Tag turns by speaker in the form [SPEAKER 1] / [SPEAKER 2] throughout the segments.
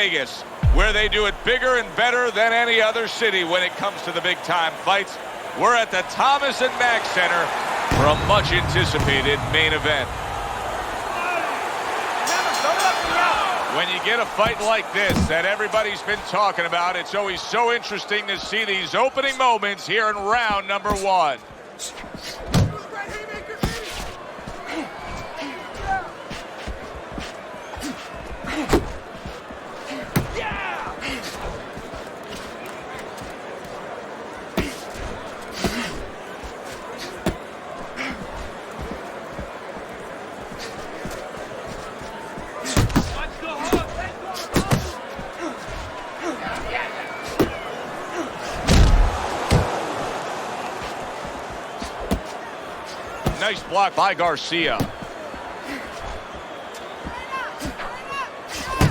[SPEAKER 1] Vegas, where they do it bigger and better than any other city when it comes to the big-time fights. We're at the Thomas and Mack Center for a much-anticipated main event. When you get a fight like this that everybody's been talking about, it's always so interesting to see these opening moments here in round number one. Nice block by Garcia.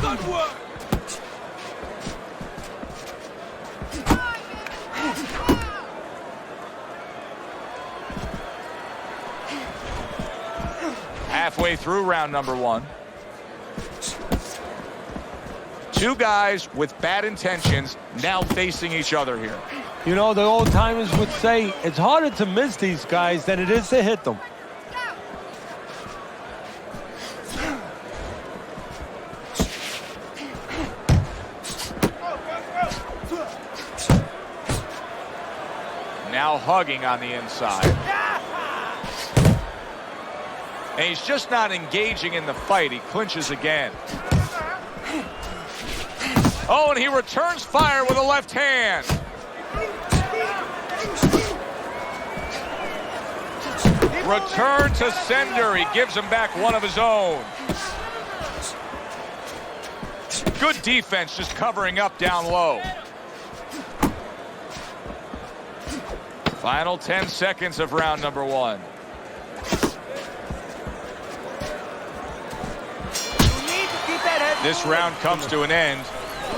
[SPEAKER 1] Good work. Halfway through round number one. Two guys with bad intentions now facing each other here.
[SPEAKER 2] You know, the old timers would say it's harder to miss these guys than it is to hit them.
[SPEAKER 1] Now hugging on the inside. And he's just not engaging in the fight. He clinches again. Oh, and he returns fire with a left hand. Return to sender. He gives him back one of his own. Good defense, just covering up down low. Final 10 seconds of round number one. This round comes to an end.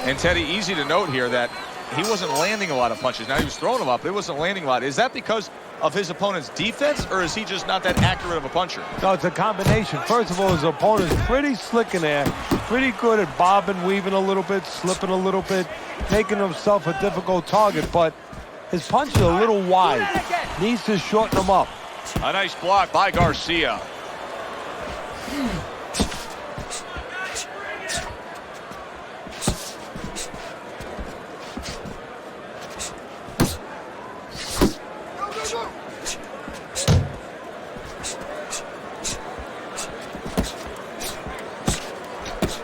[SPEAKER 1] And Teddy, easy to note here that he wasn't landing a lot of punches. Now he was throwing them up, but he wasn't landing a lot. Is that because of his opponent's defense, or is he just not that accurate of a puncher?
[SPEAKER 2] No, it's a combination. First of all, his opponent's pretty slick in there, pretty good at bobbing, weaving a little bit, slipping a little bit, making himself a difficult target, but his punch is a little wide. Needs to shorten them up.
[SPEAKER 1] A nice block by Garcia.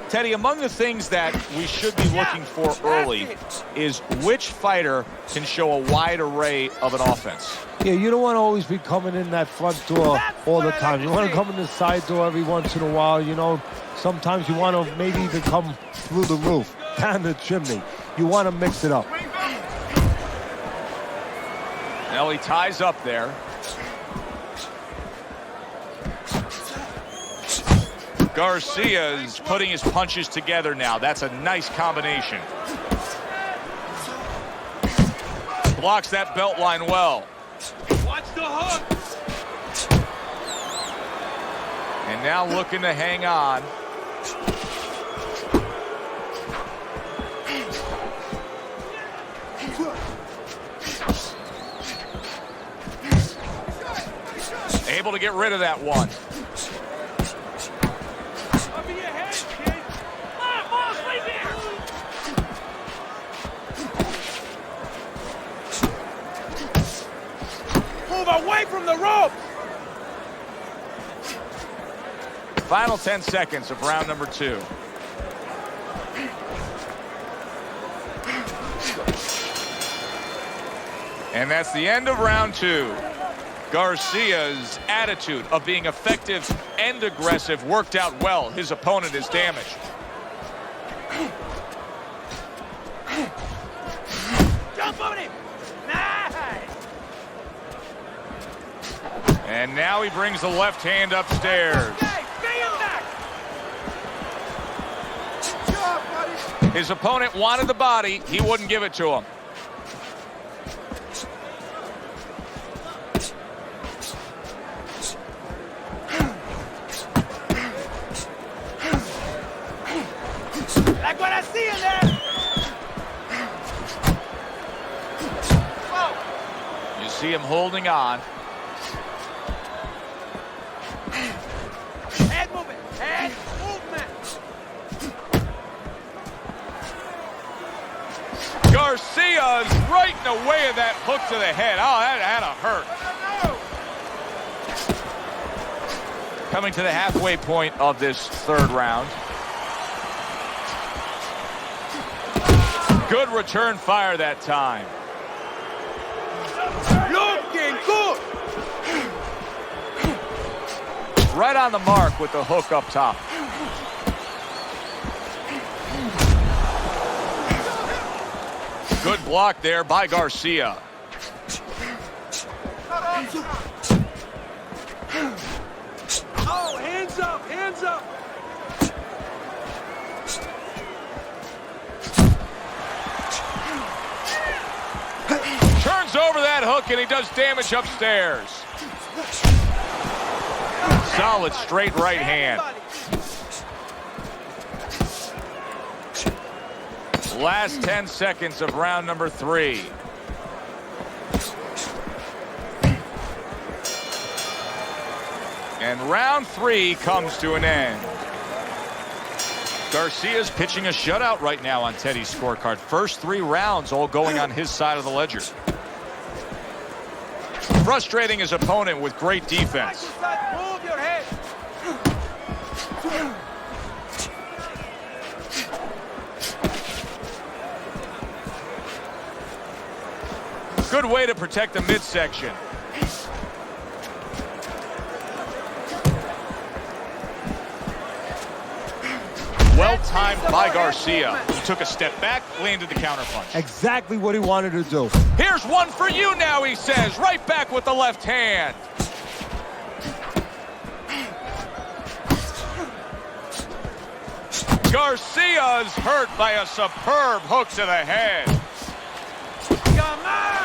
[SPEAKER 1] Teddy, among the things that we should be looking for early is which fighter can show a wide array of an offense.
[SPEAKER 2] Yeah, you don't want to always be coming in that front door all the time. You want to come in the side door every once in a while. You know, sometimes you want to maybe even come through the roof, down the chimney. You want to mix it up.
[SPEAKER 1] Now he ties up there. Garcia is putting his punches together now. That's a nice combination. Blocks that belt line well.
[SPEAKER 3] Watch the hook.
[SPEAKER 1] And now looking to hang on. Able to get rid of that one.
[SPEAKER 3] Away from the rope.
[SPEAKER 1] Final 10 seconds of round number two. And that's the end of round two. Garcia's attitude of being effective and aggressive worked out well. His opponent is damaged.
[SPEAKER 3] Jump on him.
[SPEAKER 1] And now he brings the left hand upstairs. His opponent wanted the body. He wouldn't give it to him.
[SPEAKER 3] Like what I See you there.
[SPEAKER 1] You see him holding on.
[SPEAKER 3] Head movement. Head movement.
[SPEAKER 1] Garcia's right in the way of that hook to the head. Oh, that had to hurt. Coming to the halfway point of this third round. Good return fire that time.
[SPEAKER 3] Looking good.
[SPEAKER 1] Right on the mark with the hook up top. Good block there by Garcia.
[SPEAKER 3] Oh, hands up, hands up.
[SPEAKER 1] Turns over that hook and he does damage upstairs. Solid straight right hand. Last 10 seconds of round number 3. And round 3 comes to an end. Garcia's pitching a shutout right now on Teddy's scorecard. First 3 rounds all going on his side of the ledger. Frustrating his opponent with great defense.
[SPEAKER 3] Move your head.
[SPEAKER 1] Good way to protect the midsection. Well timed by Garcia. He took a step back, landed the counterpunch.
[SPEAKER 2] Exactly what he wanted to do.
[SPEAKER 1] Here's one for you now, he says. Right back with the left hand. Garcia's hurt by a superb hook to the head.
[SPEAKER 3] Come on.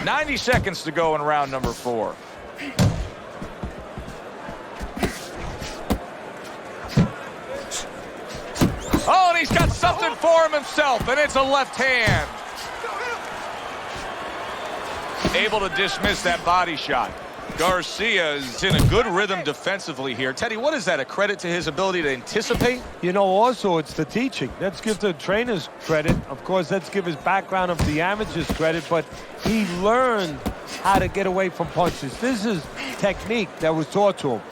[SPEAKER 1] 90 seconds to go in round number 4. Oh, and he's got something for him himself, and it's a left hand. Able to dismiss that body shot. Garcia is in a good rhythm defensively here. Teddy, what is that? A credit to his ability to anticipate?
[SPEAKER 2] You know, also, it's the teaching. Let's give the trainers credit. Of course, let's give his background of the amateurs credit, but he learned how to get away from punches. This is technique that was taught to him.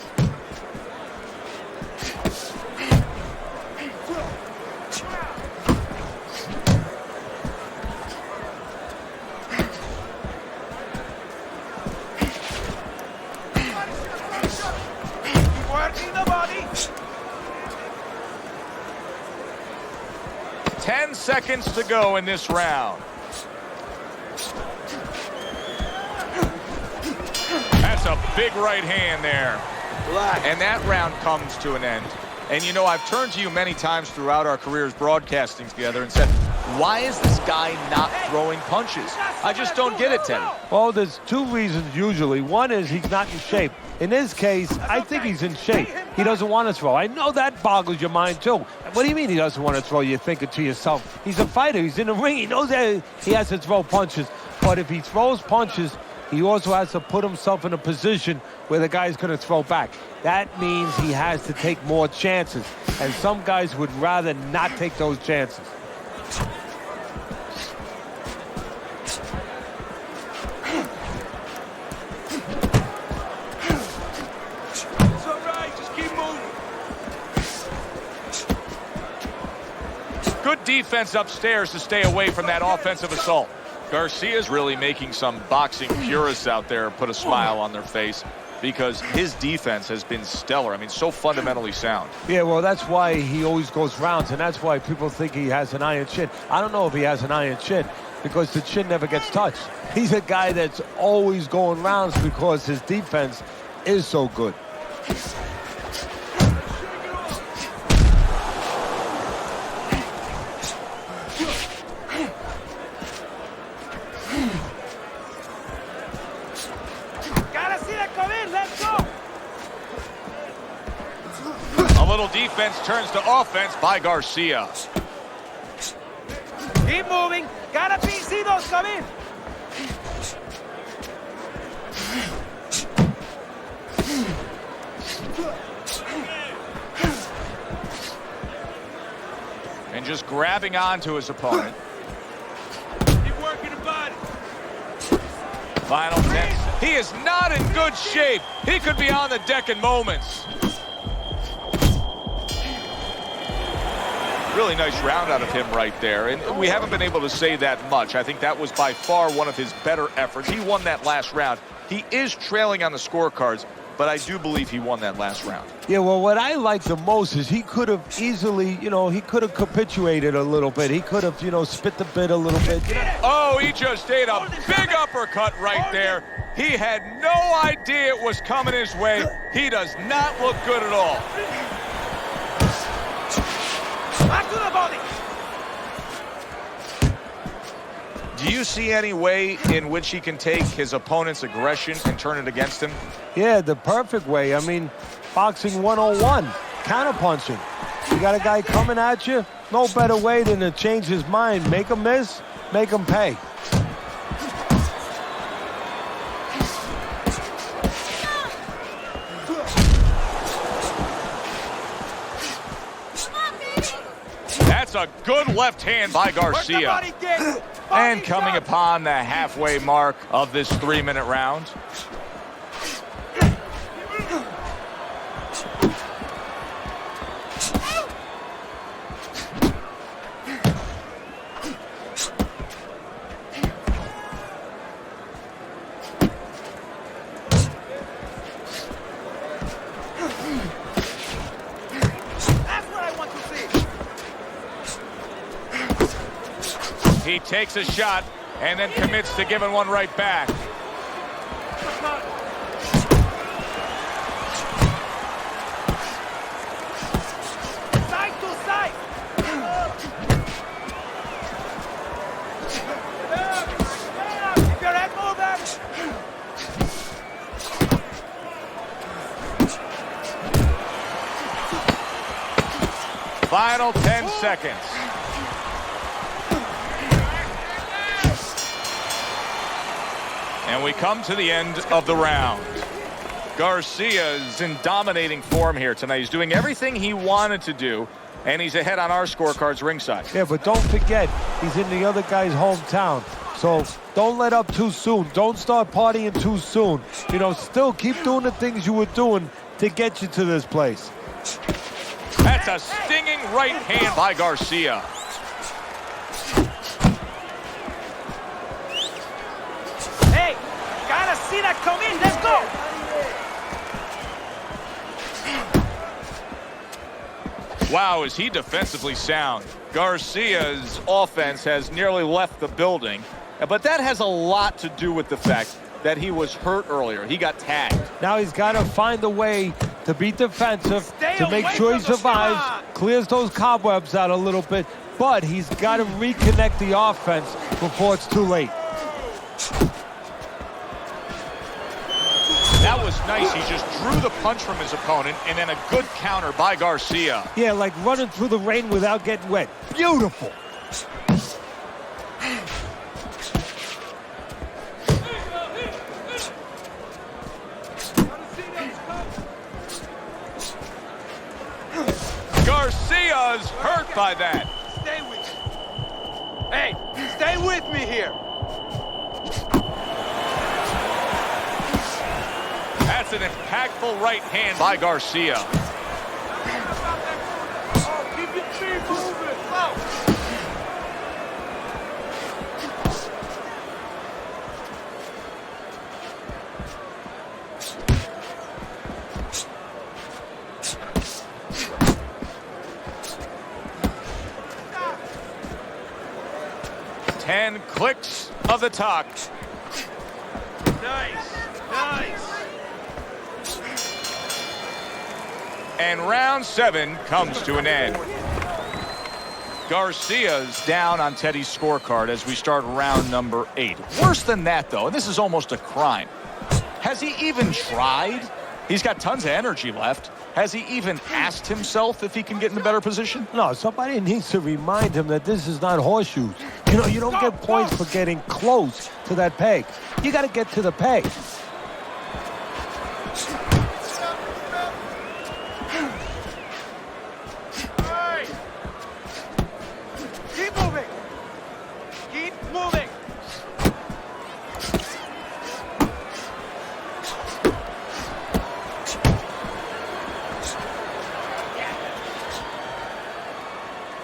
[SPEAKER 3] Working the body.
[SPEAKER 1] 10 seconds to go in this round. That's a big right hand there. And that round comes to an end. And you know, I've turned to you many times throughout our careers broadcasting together and said, why is this guy not throwing punches? I just don't get it, Teddy.
[SPEAKER 2] Well, there's 2 reasons usually. One is he's not in shape. In his case, I think he's in shape. He doesn't want to throw. I know that boggles your mind, too. What do you mean he doesn't want to throw? You're thinking to yourself, he's a fighter. He's in the ring. He knows that he has to throw punches. But if he throws punches, he also has to put himself in a position where the guy's going to throw back. That means he has to take more chances. And some guys would rather not take those chances.
[SPEAKER 3] It's all right. Just keep moving.
[SPEAKER 1] Good defense upstairs to stay away from that offensive assault. Garcia's really making some boxing purists out there put a smile on their face because his defense has been stellar. I mean, so fundamentally sound.
[SPEAKER 2] Yeah, well, that's why he always goes rounds, and that's why people think he has an iron chin. I don't know if he has an iron chin because the chin never gets touched. He's a guy that's always going rounds because his defense is so good.
[SPEAKER 3] Gotta see that come in. Let's go.
[SPEAKER 1] little defense turns to offense by Garcia.
[SPEAKER 3] Keep moving. Gotta be. See those come in.
[SPEAKER 1] And just grabbing onto his opponent.
[SPEAKER 3] Keep working the body.
[SPEAKER 1] Final 10. He is not in good shape. He could be on the deck in moments. Really nice round out of him right there. And we haven't been able to say that much. I think that was by far one of his better efforts. He won that last round. He is trailing on the scorecards, but I do believe he won that last round.
[SPEAKER 2] Yeah, well, what I like the most is he could have easily, he could have capitulated a little bit. He could have, spit the bit a little bit.
[SPEAKER 1] Oh, he just ate a big uppercut right there. He had no idea it was coming his way. He does not look good at all.
[SPEAKER 3] Back to the body.
[SPEAKER 1] Do you see any way in which he can take his opponent's aggression and turn it against him?
[SPEAKER 2] Yeah, the perfect way. I mean, boxing 101, counterpunching. You got a guy coming at you, no better way than to change his mind. Make him miss, make him pay.
[SPEAKER 1] That's a good left hand by Garcia. And coming upon the halfway mark of this 3-minute round. He takes a shot and then commits to giving one right back.
[SPEAKER 3] Side to side. Keep your head moving.
[SPEAKER 1] Final 10 seconds. And we come to the end of the round. Garcia is in dominating form here tonight. He's doing everything he wanted to do, and he's ahead on our scorecards ringside.
[SPEAKER 2] Yeah, but don't forget, he's in the other guy's hometown. So don't let up too soon. Don't start partying too soon. Still keep doing the things you were doing to get you to this place.
[SPEAKER 1] That's a stinging right hand by Garcia.
[SPEAKER 3] Hey, gotta see that come in. Let's go.
[SPEAKER 1] Wow, is he defensively sound. Garcia's offense has nearly left the building, but that has a lot to do with the fact that he was hurt earlier. He got tagged.
[SPEAKER 2] Now he's got to find a way to be defensive, to make sure he survives, clears those cobwebs out a little bit, but he's got to reconnect the offense before it's too late.
[SPEAKER 1] That was nice. He just drew the punch from his opponent, and then a good counter by Garcia.
[SPEAKER 2] Yeah, like running through the rain without getting wet. Beautiful.
[SPEAKER 1] Garcia's hurt by that.
[SPEAKER 3] Stay with me. Hey, stay with me here.
[SPEAKER 1] That's an impactful right hand by Garcia.
[SPEAKER 3] Oh, keep your feet moving. Wow.
[SPEAKER 1] 10 clicks of the talk.
[SPEAKER 3] Nice, nice.
[SPEAKER 1] And round 7 comes to an end. Garcia's down on Teddy's scorecard as we start round number 8. Worse than that, though, and this is almost a crime. Has he even tried? He's got tons of energy left. Has he even asked himself if he can get in a better position?
[SPEAKER 2] No, somebody needs to remind him that this is not horseshoes. You know, you don't get points for getting close to that peg. You got to get to the peg.
[SPEAKER 3] Keep moving. Keep moving.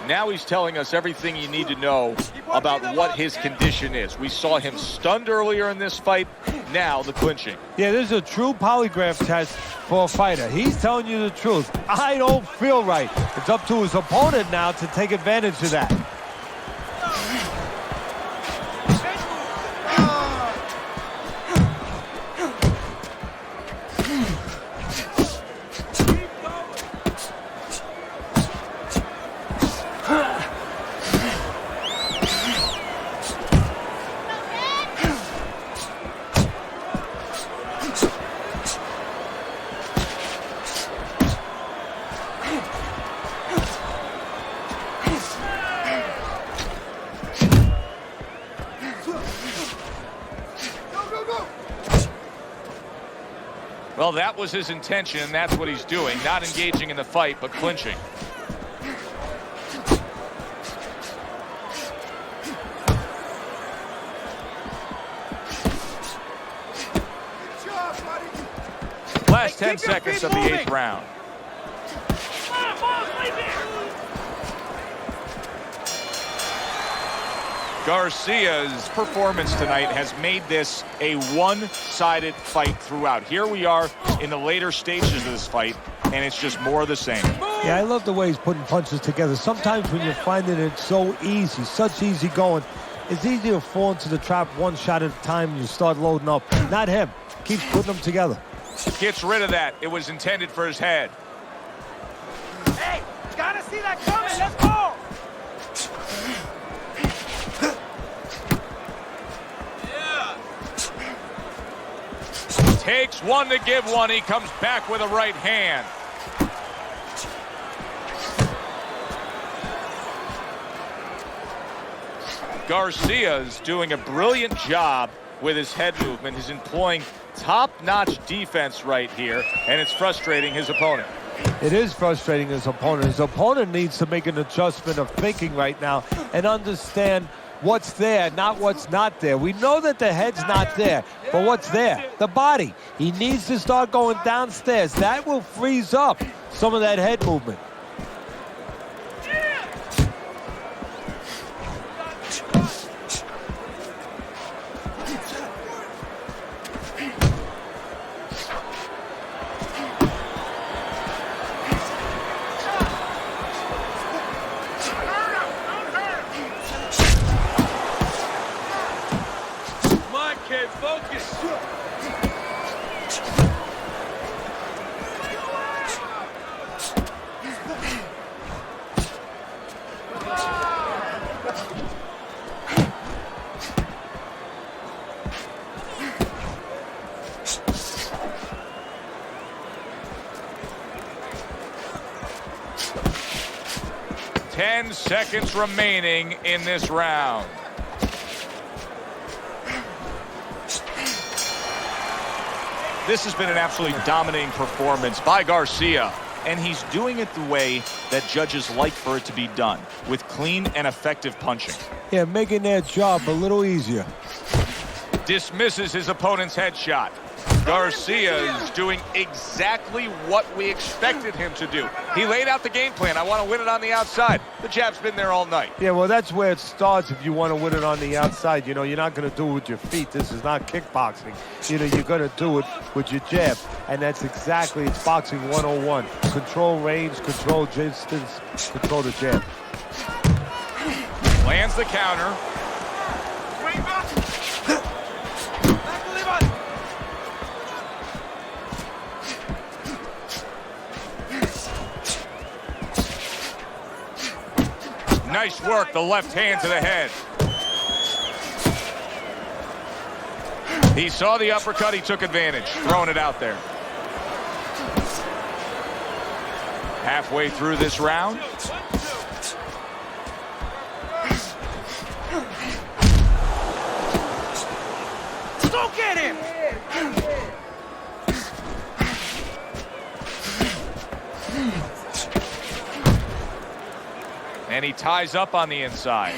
[SPEAKER 1] Now he's telling us everything you need to know about what his condition is. We saw him stunned earlier in this fight. Now the clinching.
[SPEAKER 2] Yeah, this is a true polygraph test for a fighter. He's telling you the truth. I don't feel right. It's up to his opponent now to take advantage of that.
[SPEAKER 1] Well, that was his intention, and that's what he's doing. Not engaging in the fight, but clinching. Last 10 seconds of the 8th round. Garcia's performance tonight has made this a one-sided fight throughout. Here we are in the later stages of this fight, and it's just more of the same.
[SPEAKER 2] Yeah, I love the way he's putting punches together. Sometimes when you're finding it so easy, such easy going, it's easy to fall into the trap one shot at a time and you start loading up. Not him. Keeps putting them together.
[SPEAKER 1] Gets rid of that. It was intended for his head.
[SPEAKER 3] Hey, gotta see that coming. Let's go.
[SPEAKER 1] Takes one to give one. He comes back with a right hand. Garcia's doing a brilliant job with his head movement. He's employing top-notch defense right here, and it's frustrating his opponent.
[SPEAKER 2] It is frustrating his opponent. His opponent needs to make an adjustment of thinking right now and understand what's there, not what's not there. We know that the head's not there, but what's there? The body. He needs to start going downstairs. That will freeze up some of that head movement.
[SPEAKER 3] Focus.
[SPEAKER 1] 10 seconds remaining in this round. This has been an absolutely dominating performance by Garcia, and he's doing it the way that judges like for it to be done, with clean and effective punching.
[SPEAKER 2] Yeah, making their job a little easier.
[SPEAKER 1] Dismisses his opponent's headshot. Garcia is doing exactly what we expected him to do. He laid out the game plan. I want to win it on the outside. The jab's been there all night.
[SPEAKER 2] Yeah, well, that's where it starts if you want to win it on the outside. You know, you're not going to do it with your feet. This is not kickboxing. You know, you're going to do it with your jab. And that's exactly, it's boxing 101. Control range, control distance, control the jab.
[SPEAKER 1] Lands the counter. Nice work, the left hand to the head. He saw the uppercut, he took advantage, throwing it out there. Halfway through this round.
[SPEAKER 3] Go get him!
[SPEAKER 1] And he ties up on the inside.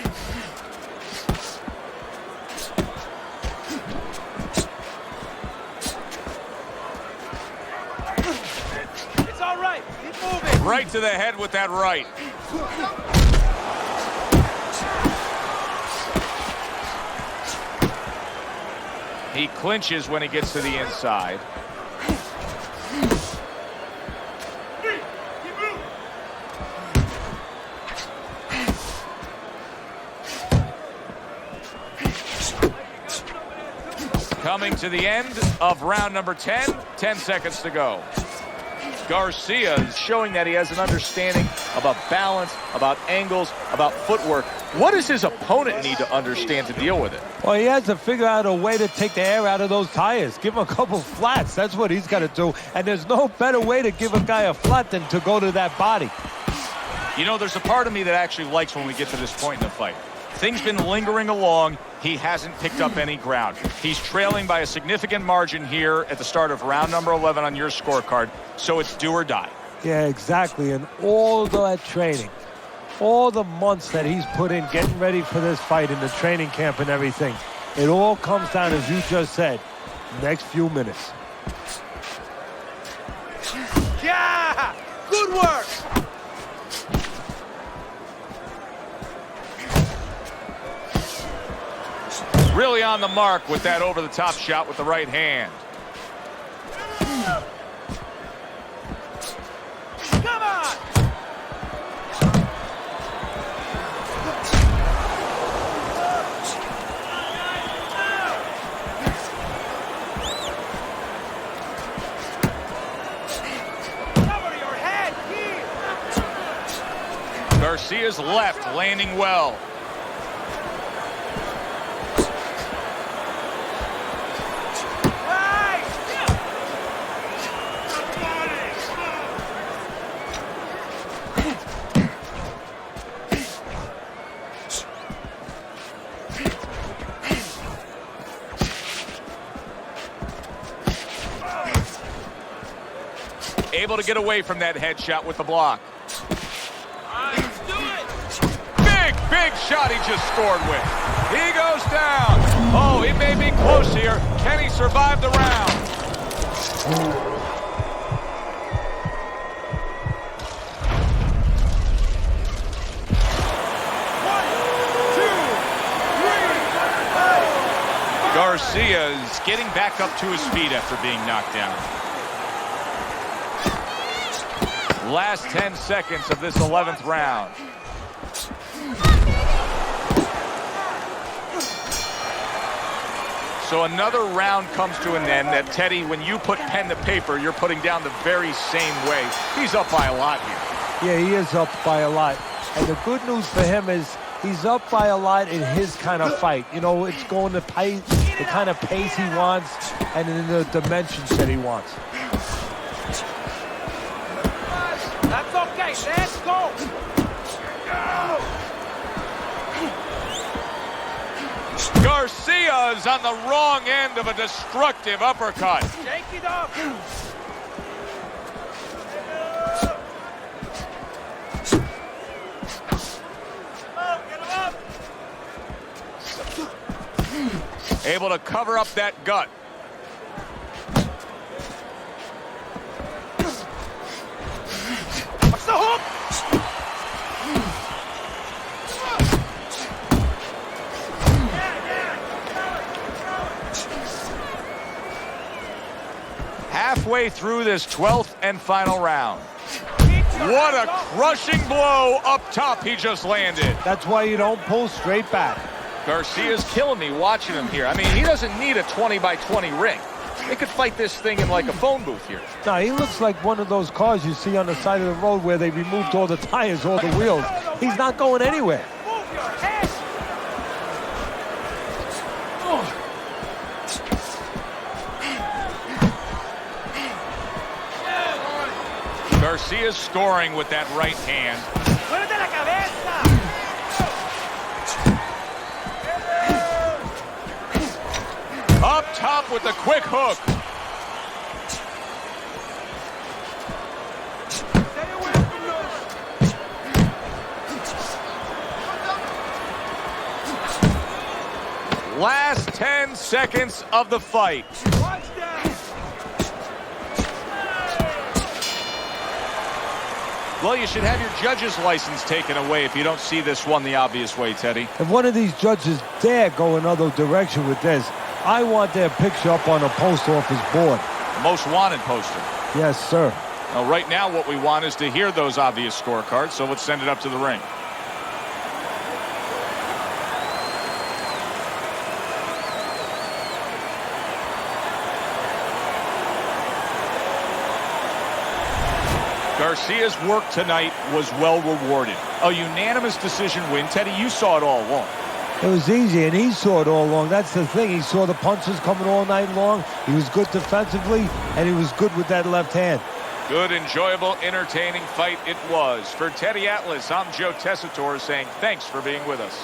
[SPEAKER 3] It's all right. Keep moving.
[SPEAKER 1] Right to the head with that right. He clinches when he gets to the inside. Coming to the end of round number 10, 10 seconds to go. Garcia is showing that he has an understanding about balance, about angles, about footwork. What does his opponent need to understand to deal with it?
[SPEAKER 2] Well, he has to figure out a way to take the air out of those tires. Give him a couple flats. That's what he's got to do. And there's no better way to give a guy a flat than to go to that body.
[SPEAKER 1] You know, there's a part of me that actually likes when we get to this point in the fight. Things been lingering along. He hasn't picked up any ground. He's trailing by a significant margin here at the start of round number 11 on your scorecard. So it's do or die.
[SPEAKER 2] Yeah, exactly. And all that training, all the months that he's put in getting ready for this fight in the training camp and everything, it all comes down, as you just said, next few minutes.
[SPEAKER 3] Yeah! Good work!
[SPEAKER 1] Really on the mark with that over-the-top shot with the right hand.
[SPEAKER 3] Come on! Cover your head, here!
[SPEAKER 1] Garcia's left landing well. Able to get away from that headshot with the block. Big shot he just scored with. He goes down. Oh, it may be close here. Can he survive the round? Garcia's getting back up to his feet after being knocked down. Last 10 seconds of this 11th round. So another round comes to an end that, Teddy, when you put pen to paper, you're putting down the very same way. He's up by a lot here.
[SPEAKER 2] Yeah, he is up by a lot. And the good news for him is he's up by a lot in his kind of fight. You know, it's going to pace, the kind of pace he wants and in the dimensions that he wants.
[SPEAKER 3] That's okay, let's go!
[SPEAKER 1] Garcia's on the wrong end of a destructive uppercut.
[SPEAKER 3] Shake it up! Get him up!
[SPEAKER 1] Able to cover up that gut.
[SPEAKER 3] What's the hook?
[SPEAKER 1] Halfway through this 12th and final round. What a crushing blow up top he just landed.
[SPEAKER 2] That's why you don't pull straight back.
[SPEAKER 1] Garcia's killing me watching him here. I mean, he doesn't need a 20-by-20 ring. They could fight this thing in like a phone booth here.
[SPEAKER 2] No, he looks like one of those cars you see on the side of the road where they removed all the tires, all the wheels. He's not going anywhere.
[SPEAKER 3] Move your head!
[SPEAKER 1] Garcia's scoring with that right hand.
[SPEAKER 3] ¡Muévete la cabeza!
[SPEAKER 1] Up top with the quick hook.
[SPEAKER 3] Stay away from those.
[SPEAKER 1] Last 10 seconds of the fight.
[SPEAKER 3] Watch that.
[SPEAKER 1] Well, you should have your judge's license taken away if you don't see this one the obvious way, Teddy.
[SPEAKER 2] If one of these judges dare go another direction with this, I want their picture up on a post office board.
[SPEAKER 1] Most wanted poster.
[SPEAKER 2] Yes, sir.
[SPEAKER 1] Now, right now, what we want is to hear those obvious scorecards, so let's send it up to the ring. Garcia's work tonight was well rewarded. A unanimous decision win. Teddy, you saw it all along.
[SPEAKER 2] It was easy, and he saw it all along. That's the thing. He saw the punches coming all night long. He was good defensively, and he was good with that left hand.
[SPEAKER 1] Good, enjoyable, entertaining fight it was. For Teddy Atlas, I'm Joe Tessitore saying thanks for being with us.